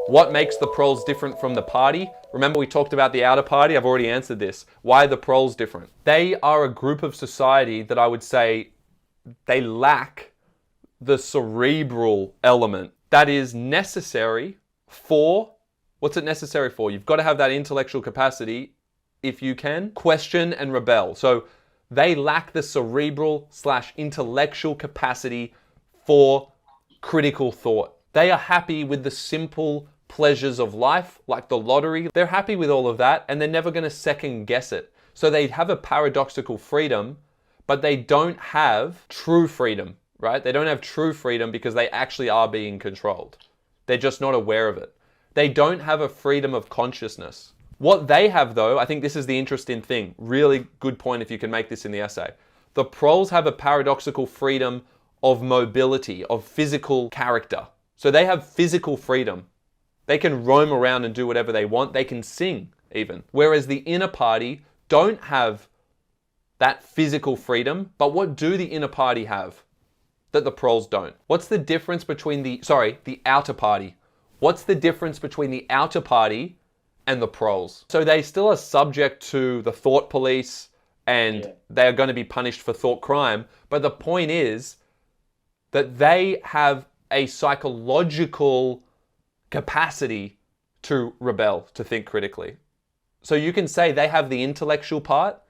What makes the Proles different from the party? Remember we talked about the outer party? I've already answered this. Why are the Proles different? They are a group of society that I would say they lack the cerebral element that is necessary for, what's it necessary for? You've got to have that intellectual capacity, if you can, question and rebel. So they lack the cerebral/intellectual capacity for critical thought. They are happy with the simple pleasures of life, like the lottery. They're happy with all of that, and they're never going to second guess it. So they have a paradoxical freedom, but they don't have true freedom, right? They don't have true freedom because they actually are being controlled. They're just not aware of it. They don't have a freedom of consciousness. What they have, though, I think this is the interesting thing. Really good point if you can make this in the essay. The Proles have a paradoxical freedom of mobility, of physical character. So they have physical freedom. They can roam around and do whatever they want. They can sing even. Whereas the inner party don't have that physical freedom. But what do the inner party have that the Proles don't? What's the difference between the outer party? What's the difference between the outer party and the Proles? So they still are subject to the thought police and they are going to be punished for thought crime. But the point is that they have a psychological capacity to rebel, to think critically. So you can say they have the intellectual part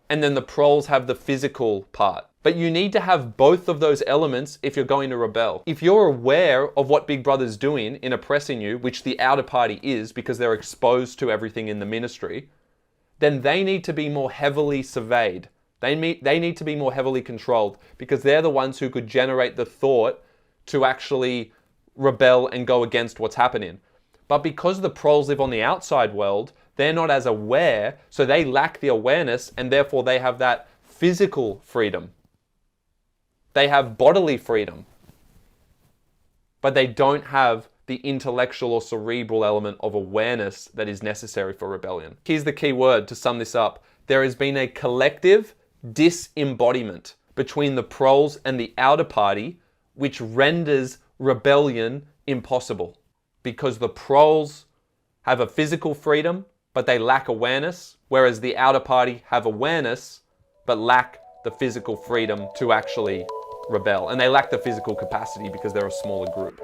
and then the Proles have the physical part. But you need to have both of those elements if you're going to rebel. If you're aware of what Big Brother's doing in oppressing you, which the outer party is because they're exposed to everything in the ministry, then they need to be more heavily surveyed. They need to be more heavily controlled because they're the ones who could generate the thought to actually rebel and go against what's happening. But because the Proles live on the outside world, they're not as aware, so they lack the awareness and therefore they have that physical freedom. They have bodily freedom, but they don't have the intellectual or cerebral element of awareness that is necessary for rebellion. Here's the key word to sum this up. There has been a collective disembodiment between the Proles and the outer party, which renders rebellion impossible. Because the Proles have a physical freedom, but they lack awareness, whereas the outer party have awareness, but lack the physical freedom to actually rebel. And they lack the physical capacity because they're a smaller group.